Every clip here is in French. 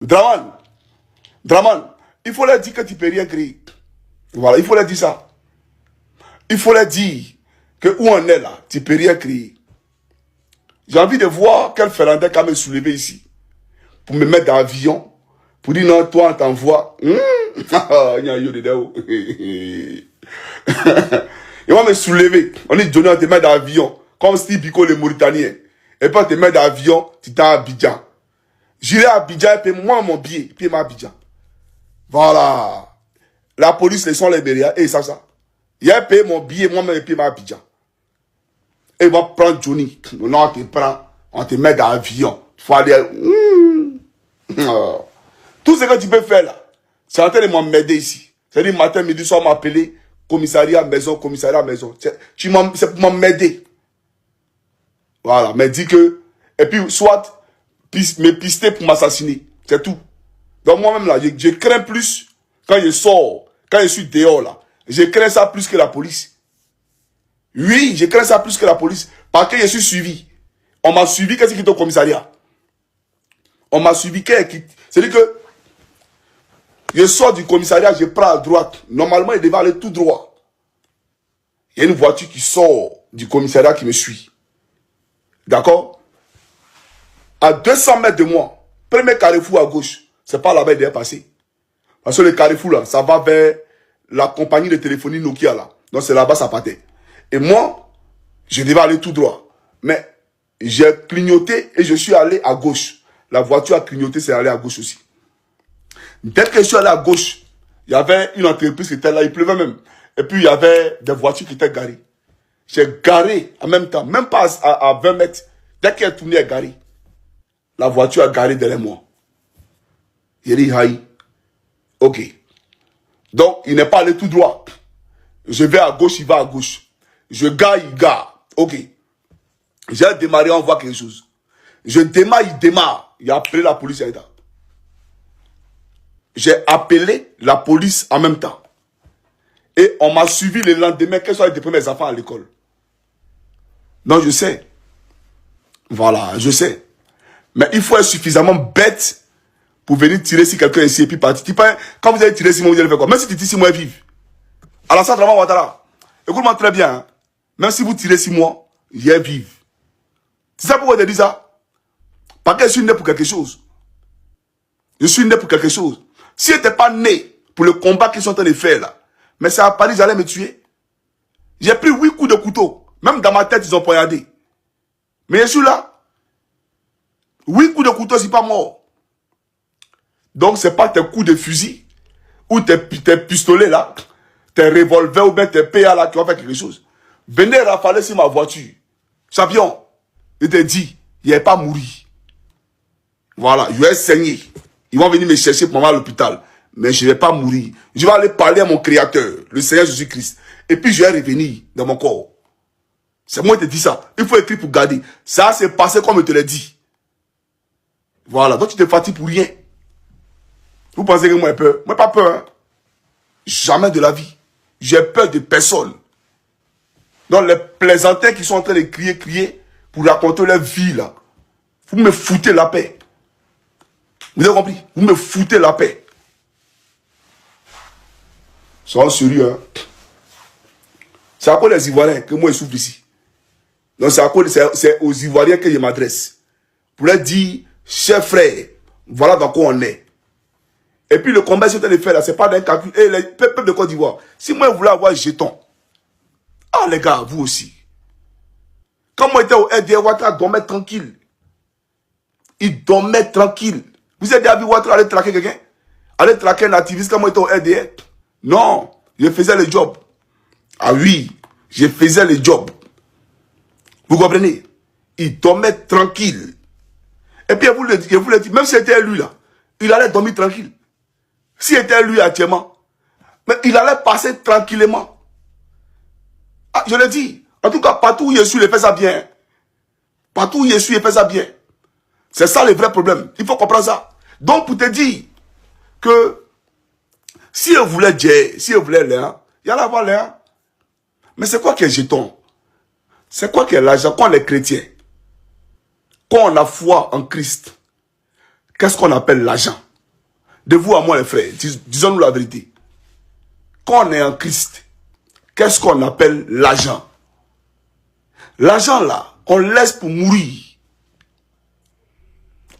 Draman, Draman, il faut leur dire que tu ne peux rien créer. Voilà, il faut leur dire ça. Il faut leur dire que où on est là, tu ne peux rien créer. J'ai envie de voir quel Ferrandin qui va me soulever ici. Pour me mettre dans l'avion. Pour dire non, toi on t'envoie. Il va me soulever. On dit Johnny, on te met dans l'avion. Comme Steve Biko, le Mauritanien. Et puis on te met dans l'avion, tu t'es à Abidjan. J'irai à Abidjan et puis moi mon billet. Puis ma Abidjan. Voilà. La police, les sont les médias. Et ça. Il a payé mon billet, moi-même, et puis ma Abidjan. Et il va prendre Johnny. Non, on te prend. On te met dans l'avion. Il faut aller. Tout ce que tu peux faire là, c'est en train de m'aider ici. C'est-à-dire, matin, midi, soir, m'appeler, commissariat, maison. C'est pour m'aider. Voilà, mais dit que, et puis, soit, me pister pour m'assassiner. C'est tout. Donc, moi-même là, je crains plus quand je sors, quand je suis dehors là. Je crains ça plus que la police. Oui, je crains ça plus que la police. Parce que je suis suivi. On m'a suivi, qu'est-ce qui est au commissariat? On m'a suivi, c'est-à-dire que je sors du commissariat, je prends à droite. Normalement, il devait aller tout droit. Il y a une voiture qui sort du commissariat qui me suit. D'accord? À 200 mètres de moi, premier carrefour à gauche, c'est pas là-bas il devait passer. Parce que le carrefour là, ça va vers la compagnie de téléphonie Nokia là. Donc c'est là-bas ça partait. Et moi, je devais aller tout droit. Mais j'ai clignoté et je suis allé à gauche. La voiture a clignoté, c'est allé à gauche aussi. Dès que je suis allé à gauche, il y avait une entreprise qui était là, il pleuvait même. Et puis il y avait des voitures qui étaient garées. J'ai garé en même temps, même pas à 20 mètres. Dès qu'elle est tournée, elle est garée. La voiture a garé derrière moi. Il dit, aïe. Ok. Donc, il n'est pas allé tout droit. Je vais à gauche, il va à gauche. Je gare, il gare. Ok. J'ai démarré, on voit quelque chose. Je démarre, il démarre. Il a appelé la police. J'ai appelé la police en même temps. Et on m'a suivi le lendemain, quels sont les premiers enfants à l'école. Donc, je sais. Voilà, je sais. Mais il faut être suffisamment bête pour venir tirer si quelqu'un est ici et puis partir. Quand vous allez tirer si moi, vous allez faire quoi? Même si tu tires 6 mois, vive. Alassane Draman Ouattara, écoute-moi très bien. Hein. Même si vous tirez 6 mois, je vais vivre. C'est ça pourquoi je dis ça? Parce que je suis né pour quelque chose. Je suis né pour quelque chose. Si je n'étais pas né pour le combat qu'ils sont en train de faire là, mais c'est à Paris, j'allais me tuer. J'ai pris 8 coups de couteau. Même dans ma tête, ils ont poignardé. Mais je suis là. 8 coups de couteau, je ne suis pas mort. Donc, ce n'est pas tes coups de fusil ou tes pistolets là, tes revolvers ou bien tes PA là qui vont faire quelque chose. Venez rafaler sur ma voiture. Champion, je te dis, il n'est pas mouru. Voilà, je vais saigner. Ils vont venir me chercher pour moi à l'hôpital. Mais je ne vais pas mourir. Je vais aller parler à mon Créateur, le Seigneur Jésus-Christ. Et puis je vais revenir dans mon corps. C'est moi qui te dis ça. Il faut écrire pour garder. Ça s'est passé comme je te l'ai dit. Voilà, donc tu te fatigues pour rien. Vous pensez que moi j'ai peur? Moi pas peur. Hein? Jamais de la vie. J'ai peur de personne. Donc les plaisantins qui sont en train de crier pour raconter leur vie là. Vous me foutez la paix. Vous avez compris? Vous me foutez la paix. Sois sérieux. Hein? C'est à cause des Ivoiriens que moi je souffre ici. Donc c'est aux Ivoiriens que je m'adresse. Pour leur dire, chers frères, voilà dans quoi on est. Et puis le combat que je suis faire là, c'est pas d'un calcul. Et les peuples de Côte d'Ivoire, si moi je voulais avoir un jeton, ah les gars, vous aussi. Quand moi j'étais au RDR, Ouattara dormait tranquille. Il dormait tranquille. Vous avez déjà vu Ouattara aller traquer quelqu'un? Aller traquer un activiste quand moi j'étais au RDR? Non, je faisais le job. Ah oui, je faisais le job. Vous comprenez? Il dormait tranquille. Et puis, je vous le dis, même si c'était lui là, il allait dormir tranquille. Si c'était lui actuellement, mais il allait passer tranquillement. Ah, je le dis. En tout cas, partout où je suis, il fait ça bien. Partout où je suis, il fait ça bien. C'est ça le vrai problème. Il faut comprendre ça. Donc, pour te dire que si on voulait dire, si on voulait l'air, il y allait avoir l'air. Mais c'est quoi qui est jeton? C'est quoi qui est l'argent? Quand on est chrétien, quand on a foi en Christ, qu'est-ce qu'on appelle l'argent? De vous à moi les frères, disons-nous la vérité. Quand on est en Christ, qu'est-ce qu'on appelle l'argent? L'argent là, on laisse pour mourir.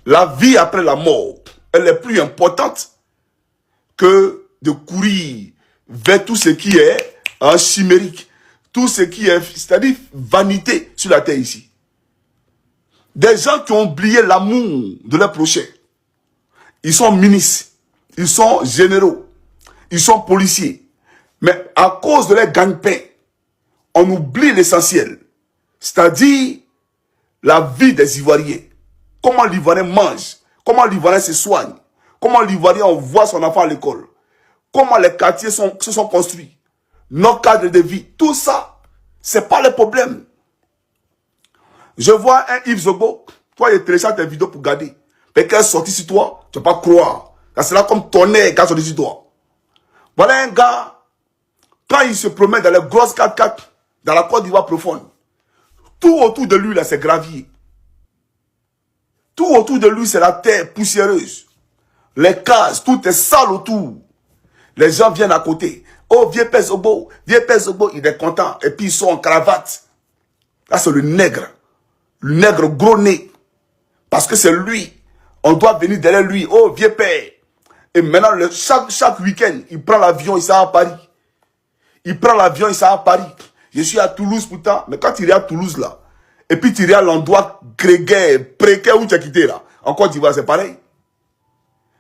La vie après la mort, elle est plus importante que de courir vers tout ce qui est chimérique, tout ce qui est, c'est-à-dire vanité sur la terre ici. Des gens qui ont oublié l'amour de leur prochain. Ils sont ministres, ils sont généraux, ils sont policiers. Mais à cause de leur gagne-pain, on oublie l'essentiel. C'est-à-dire la vie des Ivoiriens. Comment l'Ivoirien mange, comment l'Ivoirien se soigne, comment l'Ivoirien envoie son enfant à l'école, comment les quartiers se sont construits, nos cadres de vie, tout ça, c'est pas le problème. Je vois un Yves Zogo, toi il télécharge tes vidéos pour garder. Mais quand il est sorti sur toi, tu ne vas pas croire. Ça sera comme tonnerre quand il est sorti sur toi. Voilà un gars, quand il se promène dans les grosses 4x4, dans la Côte d'Ivoire profonde, tout autour de lui, là, c'est gravier. Tout autour de lui, c'est la terre poussiéreuse. Les cases, tout est sale autour. Les gens viennent à côté. Oh, viens Père Zogo, il est content. Et puis ils sont en cravate. Là, c'est le nègre gros nez. Parce que c'est lui. On doit venir derrière lui. Oh, viens Père. Et maintenant, chaque week-end, il prend l'avion, il s'en va à Paris. Il prend l'avion, il s'en va à Paris. Je suis à Toulouse pourtant. Mais quand il est à Toulouse là, et puis tu irais à l'endroit grégaire, précaire où tu as quitté là, en Côte d'Ivoire, c'est pareil.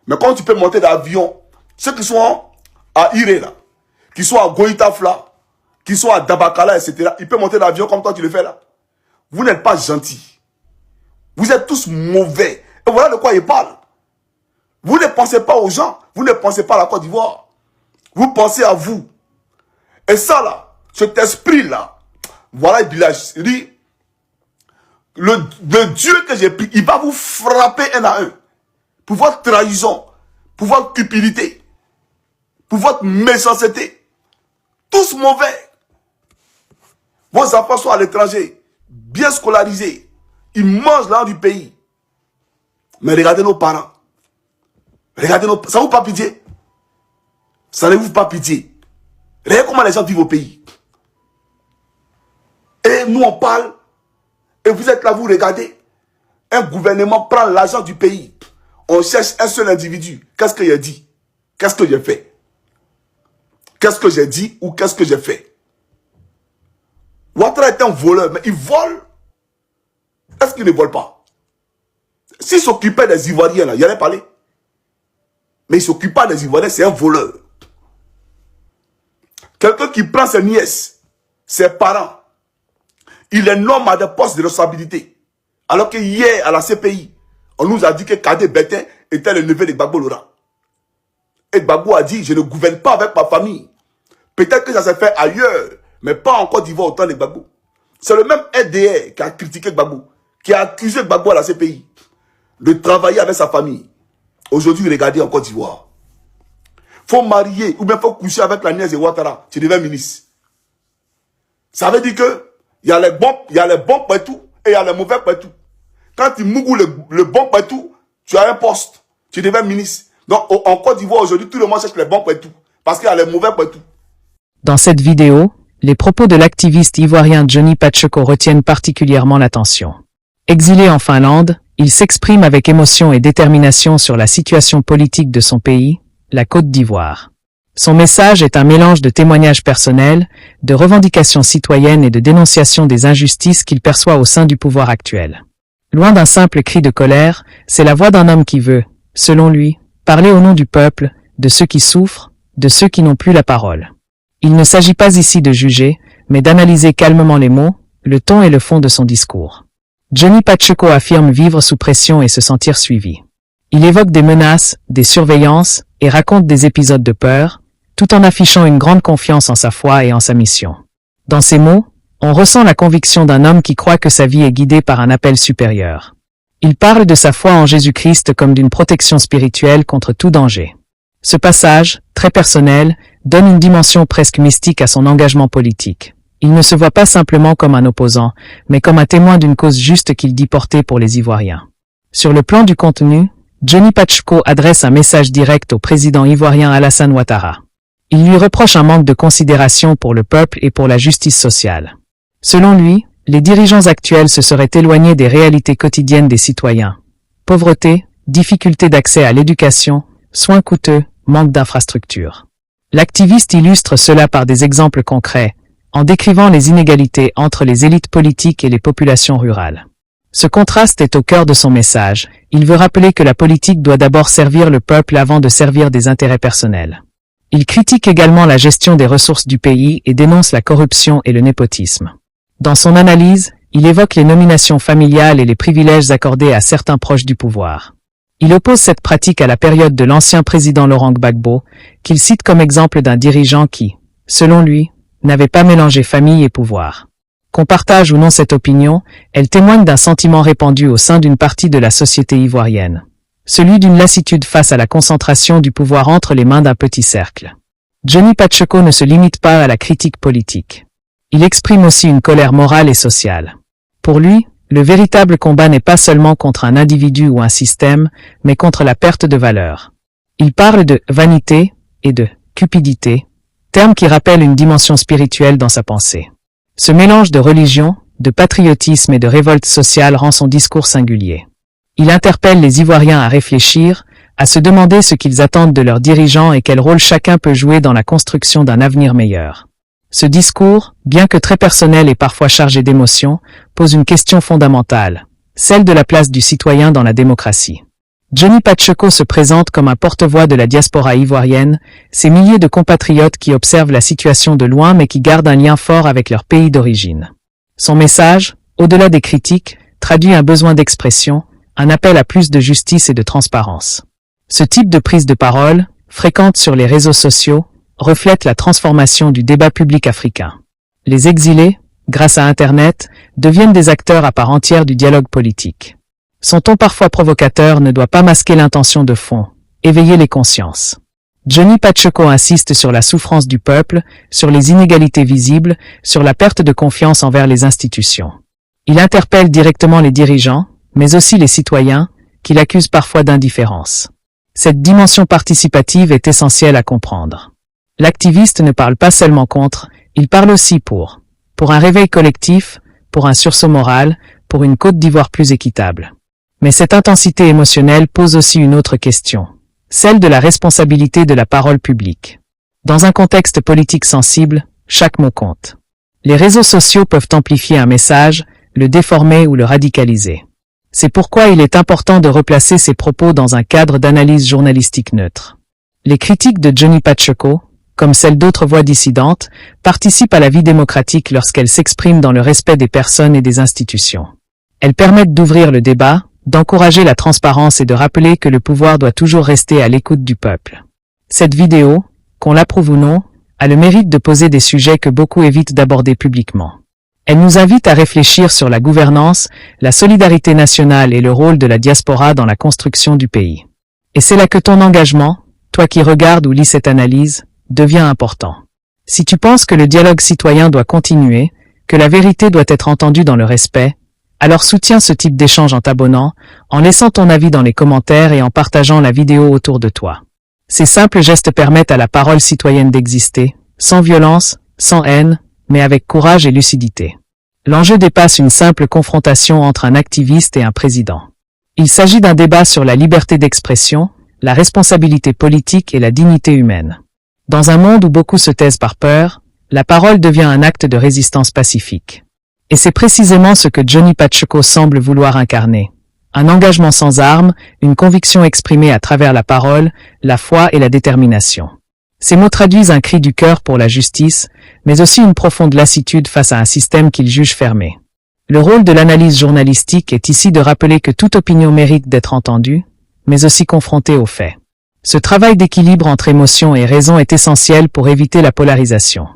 Mais quand tu peux monter d'avion, ceux qui sont à Iré là, qui sont à Goïtafla, qui sont à Dabakala, etc., ils peuvent monter d'avion comme toi tu le fais là. Vous n'êtes pas gentils. Vous êtes tous mauvais. Et voilà de quoi il parle. Vous ne pensez pas aux gens. Vous ne pensez pas à la Côte d'Ivoire. Vous pensez à vous. Et ça là, cet esprit là, voilà il dit, le Dieu que j'ai pris, il va vous frapper un à un. Pour votre trahison, pour votre cupidité, pour votre méchanceté. Tous mauvais. Vos enfants sont à l'étranger, bien scolarisés. Ils mangent l'an du pays. Mais regardez nos parents. Regardez nos... Ça ne vous pas pitié? Ça ne vous pas pitié? Regardez comment les gens vivent au pays. Et nous on parle. Et vous êtes là, vous regardez. Un gouvernement prend l'argent du pays. On cherche un seul individu. Qu'est-ce que j'ai dit? Qu'est-ce que j'ai fait? Qu'est-ce que j'ai dit ou qu'est-ce que j'ai fait? Ouattara est un voleur, mais il vole. Est-ce qu'il ne vole pas? S'il s'occupait des Ivoiriens, là, il allait parler. Mais il ne s'occupe pas des Ivoiriens, c'est un voleur. Quelqu'un qui prend ses nièces, ses parents, il est nomme à des postes de responsabilité. Alors que hier, à la CPI, on nous a dit que Kadé Bétain était le neveu de Gbagbo Laurent. Et Gbagbo a dit, je ne gouverne pas avec ma famille. Peut-être que ça s'est fait ailleurs, mais pas en Côte d'Ivoire autant de Gbagbo. C'est le même RDR qui a critiqué Gbagbo, qui a accusé Gbagbo à la CPI de travailler avec sa famille. Aujourd'hui, regardez en Côte d'Ivoire. Faut marier ou bien faut coucher avec la nièce de Ouattara. Tu deviens ministre. Ça veut dire que il y a les bons partout et il y a les mauvais partout. Quand tu mougou le bon partout, tu as un poste. Tu deviens ministre. Donc en Côte d'Ivoire aujourd'hui, tout le monde cherche les bons partout. Parce qu'il y a les mauvais partout. Dans cette vidéo, les propos de l'activiste ivoirien Johnny Pacheco retiennent particulièrement l'attention. Exilé en Finlande, il s'exprime avec émotion et détermination sur la situation politique de son pays, la Côte d'Ivoire. Son message est un mélange de témoignages personnels, de revendications citoyennes et de dénonciation des injustices qu'il perçoit au sein du pouvoir actuel. Loin d'un simple cri de colère, c'est la voix d'un homme qui veut, selon lui, parler au nom du peuple, de ceux qui souffrent, de ceux qui n'ont plus la parole. Il ne s'agit pas ici de juger, mais d'analyser calmement les mots, le ton et le fond de son discours. Johnny Pacheco affirme vivre sous pression et se sentir suivi. Il évoque des menaces, des surveillances et raconte des épisodes de peur, tout en affichant une grande confiance en sa foi et en sa mission. Dans ces mots, on ressent la conviction d'un homme qui croit que sa vie est guidée par un appel supérieur. Il parle de sa foi en Jésus-Christ comme d'une protection spirituelle contre tout danger. Ce passage, très personnel, donne une dimension presque mystique à son engagement politique. Il ne se voit pas simplement comme un opposant, mais comme un témoin d'une cause juste qu'il dit porter pour les Ivoiriens. Sur le plan du contenu, Johnny Pacheco adresse un message direct au président ivoirien Alassane Ouattara. Il lui reproche un manque de considération pour le peuple et pour la justice sociale. Selon lui, les dirigeants actuels se seraient éloignés des réalités quotidiennes des citoyens. Pauvreté, difficulté d'accès à l'éducation, soins coûteux, manque d'infrastructures. L'activiste illustre cela par des exemples concrets, en décrivant les inégalités entre les élites politiques et les populations rurales. Ce contraste est au cœur de son message. Il veut rappeler que la politique doit d'abord servir le peuple avant de servir des intérêts personnels. Il critique également la gestion des ressources du pays et dénonce la corruption et le népotisme. Dans son analyse, il évoque les nominations familiales et les privilèges accordés à certains proches du pouvoir. Il oppose cette pratique à la période de l'ancien président Laurent Gbagbo, qu'il cite comme exemple d'un dirigeant qui, selon lui, n'avait pas mélangé famille et pouvoir. Qu'on partage ou non cette opinion, elle témoigne d'un sentiment répandu au sein d'une partie de la société ivoirienne. Celui d'une lassitude face à la concentration du pouvoir entre les mains d'un petit cercle. Johnny Pacheco ne se limite pas à la critique politique. Il exprime aussi une colère morale et sociale. Pour lui, le véritable combat n'est pas seulement contre un individu ou un système, mais contre la perte de valeur. Il parle de vanité et de cupidité, termes qui rappellent une dimension spirituelle dans sa pensée. Ce mélange de religion, de patriotisme et de révolte sociale rend son discours singulier. Il interpelle les Ivoiriens à réfléchir, à se demander ce qu'ils attendent de leurs dirigeants et quel rôle chacun peut jouer dans la construction d'un avenir meilleur. Ce discours, bien que très personnel et parfois chargé d'émotions, pose une question fondamentale, celle de la place du citoyen dans la démocratie. Johnny Pacheco se présente comme un porte-voix de la diaspora ivoirienne, ces milliers de compatriotes qui observent la situation de loin mais qui gardent un lien fort avec leur pays d'origine. Son message, au-delà des critiques, traduit un besoin d'expression, un appel à plus de justice et de transparence. Ce type de prise de parole, fréquente sur les réseaux sociaux, reflète la transformation du débat public africain. Les exilés, grâce à Internet, deviennent des acteurs à part entière du dialogue politique. Son ton parfois provocateur ne doit pas masquer l'intention de fond, éveiller les consciences. Johnny Pacheco insiste sur la souffrance du peuple, sur les inégalités visibles, sur la perte de confiance envers les institutions. Il interpelle directement les dirigeants, mais aussi les citoyens, qu'il accuse parfois d'indifférence. Cette dimension participative est essentielle à comprendre. L'activiste ne parle pas seulement contre, il parle aussi pour un réveil collectif, pour un sursaut moral, pour une Côte d'Ivoire plus équitable. Mais cette intensité émotionnelle pose aussi une autre question, celle de la responsabilité de la parole publique. Dans un contexte politique sensible, chaque mot compte. Les réseaux sociaux peuvent amplifier un message, le déformer ou le radicaliser. C'est pourquoi il est important de replacer ses propos dans un cadre d'analyse journalistique neutre. Les critiques de Johnny Pacheco, comme celles d'autres voix dissidentes, participent à la vie démocratique lorsqu'elles s'expriment dans le respect des personnes et des institutions. Elles permettent d'ouvrir le débat, d'encourager la transparence et de rappeler que le pouvoir doit toujours rester à l'écoute du peuple. Cette vidéo, qu'on l'approuve ou non, a le mérite de poser des sujets que beaucoup évitent d'aborder publiquement. Elle nous invite à réfléchir sur la gouvernance, la solidarité nationale et le rôle de la diaspora dans la construction du pays. Et c'est là que ton engagement, toi qui regardes ou lis cette analyse, devient important. Si tu penses que le dialogue citoyen doit continuer, que la vérité doit être entendue dans le respect, alors soutiens ce type d'échange en t'abonnant, en laissant ton avis dans les commentaires et en partageant la vidéo autour de toi. Ces simples gestes permettent à la parole citoyenne d'exister, sans violence, sans haine, mais avec courage et lucidité. L'enjeu dépasse une simple confrontation entre un activiste et un président. Il s'agit d'un débat sur la liberté d'expression, la responsabilité politique et la dignité humaine. Dans un monde où beaucoup se taisent par peur, la parole devient un acte de résistance pacifique. Et c'est précisément ce que Johnny Pacheco semble vouloir incarner. Un engagement sans armes, une conviction exprimée à travers la parole, la foi et la détermination. Ces mots traduisent un cri du cœur pour la justice, mais aussi une profonde lassitude face à un système qu'il juge fermé. Le rôle de l'analyse journalistique est ici de rappeler que toute opinion mérite d'être entendue, mais aussi confrontée aux faits. Ce travail d'équilibre entre émotion et raison est essentiel pour éviter la polarisation.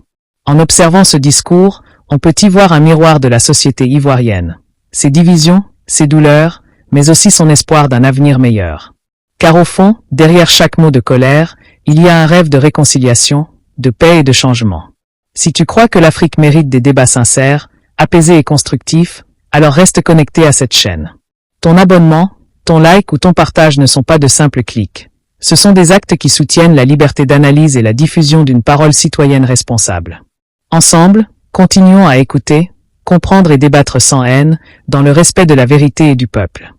En observant ce discours, on peut y voir un miroir de la société ivoirienne, ses divisions, ses douleurs, mais aussi son espoir d'un avenir meilleur. Car au fond, derrière chaque mot de colère, il y a un rêve de réconciliation, de paix et de changement. Si tu crois que l'Afrique mérite des débats sincères, apaisés et constructifs, alors reste connecté à cette chaîne. Ton abonnement, Ton like ou ton partage ne sont pas de simples clics. Ce sont des actes qui soutiennent la liberté d'analyse et la diffusion d'une parole citoyenne responsable. Ensemble, continuons à écouter, comprendre et débattre sans haine, dans le respect de la vérité et du peuple.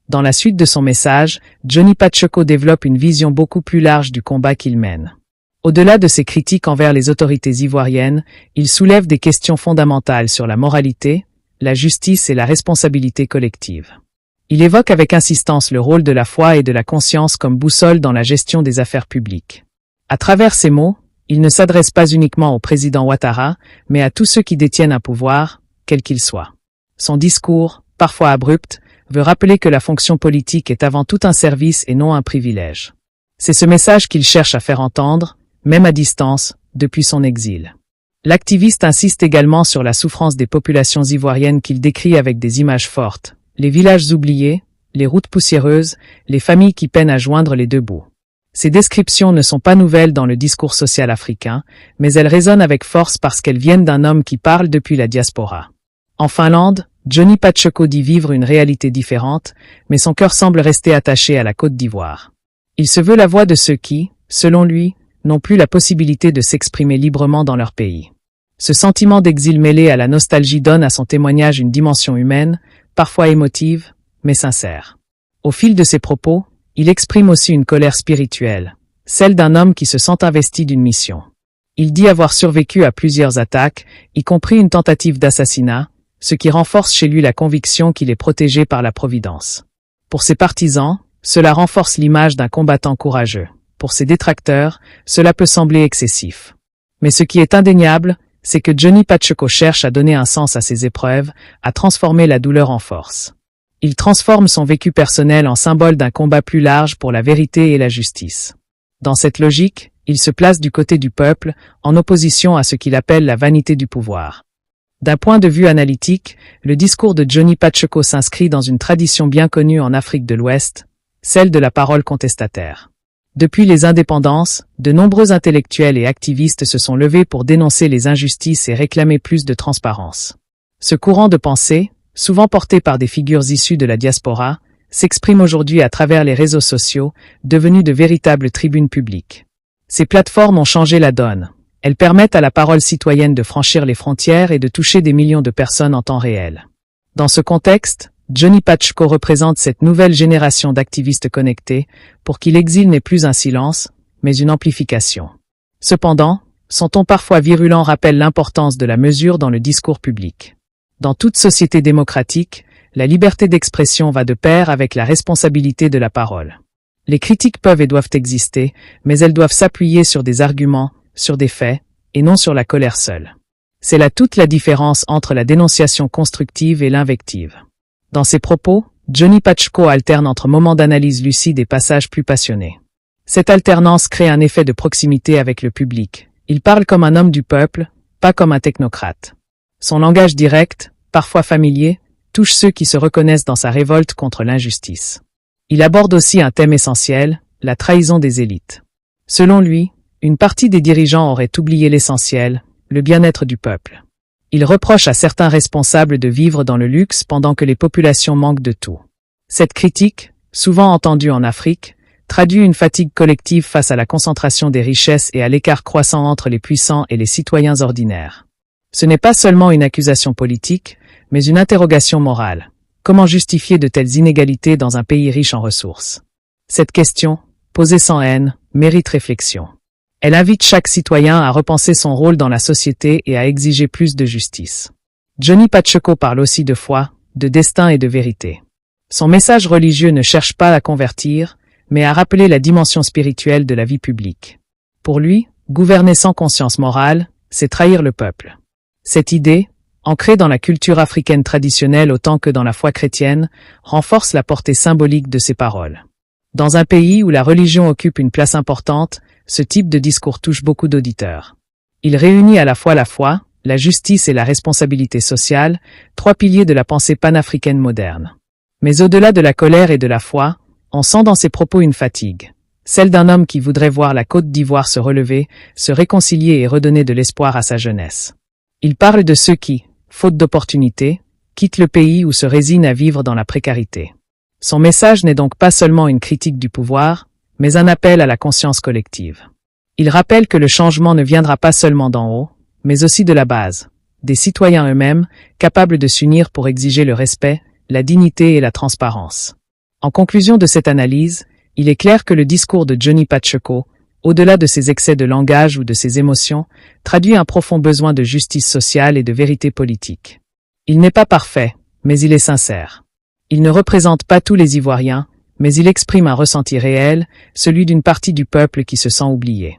Dans la suite de son message, Johnny Pacheco développe une vision beaucoup plus large du combat qu'il mène. Au-delà de ses critiques envers les autorités ivoiriennes, il soulève des questions fondamentales sur la moralité, la justice et la responsabilité collective. Il évoque avec insistance le rôle de la foi et de la conscience comme boussole dans la gestion des affaires publiques. À travers ces mots, il ne s'adresse pas uniquement au président Ouattara, mais à tous ceux qui détiennent un pouvoir, quel qu'il soit. Son discours, parfois abrupt, veut rappeler que la fonction politique est avant tout un service et non un privilège. C'est ce message qu'il cherche à faire entendre, même à distance, depuis son exil. L'activiste insiste également sur la souffrance des populations ivoiriennes qu'il décrit avec des images fortes. Les villages oubliés, les routes poussiéreuses, les familles qui peinent à joindre les deux bouts. Ces descriptions ne sont pas nouvelles dans le discours social africain, mais elles résonnent avec force parce qu'elles viennent d'un homme qui parle depuis la diaspora. En Finlande, Johnny Pacheco dit vivre une réalité différente, mais son cœur semble rester attaché à la Côte d'Ivoire. Il se veut la voix de ceux qui, selon lui, n'ont plus la possibilité de s'exprimer librement dans leur pays. Ce sentiment d'exil mêlé à la nostalgie donne à son témoignage une dimension humaine, parfois émotive, mais sincère. Au fil de ses propos, il exprime aussi une colère spirituelle, celle d'un homme qui se sent investi d'une mission. Il dit avoir survécu à plusieurs attaques, y compris une tentative d'assassinat, ce qui renforce chez lui la conviction qu'il est protégé par la Providence. Pour ses partisans, cela renforce l'image d'un combattant courageux. Pour ses détracteurs, cela peut sembler excessif. Mais ce qui est indéniable, c'est que Johnny Pacheco cherche à donner un sens à ses épreuves, à transformer la douleur en force. Il transforme son vécu personnel en symbole d'un combat plus large pour la vérité et la justice. Dans cette logique, il se place du côté du peuple, en opposition à ce qu'il appelle la vanité du pouvoir. D'un point de vue analytique, le discours de Johnny Pacheco s'inscrit dans une tradition bien connue en Afrique de l'Ouest, celle de la parole contestataire. Depuis les indépendances, de nombreux intellectuels et activistes se sont levés pour dénoncer les injustices et réclamer plus de transparence. Ce courant de pensée, souvent porté par des figures issues de la diaspora, s'exprime aujourd'hui à travers les réseaux sociaux, devenus de véritables tribunes publiques. Ces plateformes ont changé la donne. Elles permettent à la parole citoyenne de franchir les frontières et de toucher des millions de personnes en temps réel. Dans ce contexte, Johnny Pacheco représente cette nouvelle génération d'activistes connectés, pour qui l'exil n'est plus un silence, mais une amplification. Cependant, son ton parfois virulent rappelle l'importance de la mesure dans le discours public. Dans toute société démocratique, la liberté d'expression va de pair avec la responsabilité de la parole. Les critiques peuvent et doivent exister, mais elles doivent s'appuyer sur des arguments, sur des faits, et non sur la colère seule. C'est là toute la différence entre la dénonciation constructive et l'invective. Dans ses propos, Johnny Pacheco alterne entre moments d'analyse lucide et passages plus passionnés. Cette alternance crée un effet de proximité avec le public. Il parle comme un homme du peuple, pas comme un technocrate. Son langage direct, parfois familier, touche ceux qui se reconnaissent dans sa révolte contre l'injustice. Il aborde aussi un thème essentiel, la trahison des élites. Selon lui, une partie des dirigeants aurait oublié l'essentiel, le bien-être du peuple. Il reproche à certains responsables de vivre dans le luxe pendant que les populations manquent de tout. Cette critique, souvent entendue en Afrique, traduit une fatigue collective face à la concentration des richesses et à l'écart croissant entre les puissants et les citoyens ordinaires. Ce n'est pas seulement une accusation politique, mais une interrogation morale. Comment justifier de telles inégalités dans un pays riche en ressources? Cette question, posée sans haine, mérite réflexion. Elle invite chaque citoyen à repenser son rôle dans la société et à exiger plus de justice. Johnny Pacheco parle aussi de foi, de destin et de vérité. Son message religieux ne cherche pas à convertir, mais à rappeler la dimension spirituelle de la vie publique. Pour lui, gouverner sans conscience morale, c'est trahir le peuple. Cette idée, ancrée dans la culture africaine traditionnelle autant que dans la foi chrétienne, renforce la portée symbolique de ses paroles. Dans un pays où la religion occupe une place importante, ce type de discours touche beaucoup d'auditeurs. Il réunit à la fois la foi, la justice et la responsabilité sociale, trois piliers de la pensée panafricaine moderne. Mais au-delà de la colère et de la foi, on sent dans ses propos une fatigue, celle d'un homme qui voudrait voir la Côte d'Ivoire se relever, se réconcilier et redonner de l'espoir à sa jeunesse. Il parle de ceux qui, faute d'opportunités, quittent le pays ou se résignent à vivre dans la précarité. Son message n'est donc pas seulement une critique du pouvoir, mais un appel à la conscience collective. Il rappelle que le changement ne viendra pas seulement d'en haut, mais aussi de la base, des citoyens eux-mêmes, capables de s'unir pour exiger le respect, la dignité et la transparence. En conclusion de cette analyse, il est clair que le discours de Johnny Pacheco, au-delà de ses excès de langage ou de ses émotions, traduit un profond besoin de justice sociale et de vérité politique. Il n'est pas parfait, mais il est sincère. Il ne représente pas tous les Ivoiriens, mais il exprime un ressenti réel, celui d'une partie du peuple qui se sent oubliée.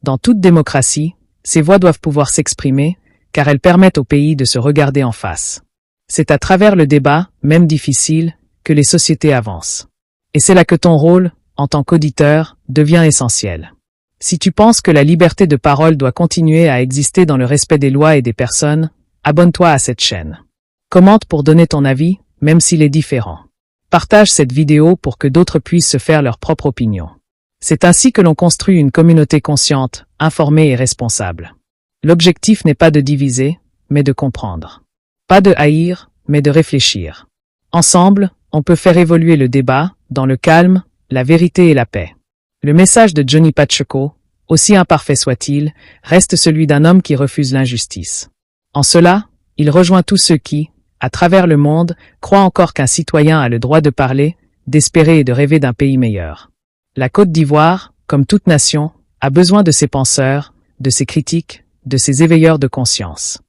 Dans toute démocratie, ces voix doivent pouvoir s'exprimer, car elles permettent au pays de se regarder en face. C'est à travers le débat, même difficile, que les sociétés avancent. Et c'est là que ton rôle, en tant qu'auditeur, devient essentiel. Si tu penses que la liberté de parole doit continuer à exister dans le respect des lois et des personnes, abonne-toi à cette chaîne. Commente pour donner ton avis, même s'il est différent. Partage cette vidéo pour que d'autres puissent se faire leur propre opinion. C'est ainsi que l'on construit une communauté consciente, informée et responsable. L'objectif n'est pas de diviser, mais de comprendre. Pas de haïr, mais de réfléchir. Ensemble, on peut faire évoluer le débat, dans le calme, la vérité et la paix. Le message de Johnny Pacheco, aussi imparfait soit-il, reste celui d'un homme qui refuse l'injustice. En cela, il rejoint tous ceux qui, à travers le monde, croient encore qu'un citoyen a le droit de parler, d'espérer et de rêver d'un pays meilleur. La Côte d'Ivoire, comme toute nation, a besoin de ses penseurs, de ses critiques, de ses éveilleurs de conscience.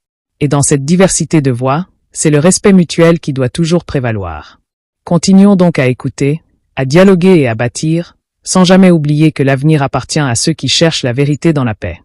Et dans cette diversité de voix, c'est le respect mutuel qui doit toujours prévaloir. Continuons donc à écouter, à dialoguer et à bâtir, sans jamais oublier que l'avenir appartient à ceux qui cherchent la vérité dans la paix.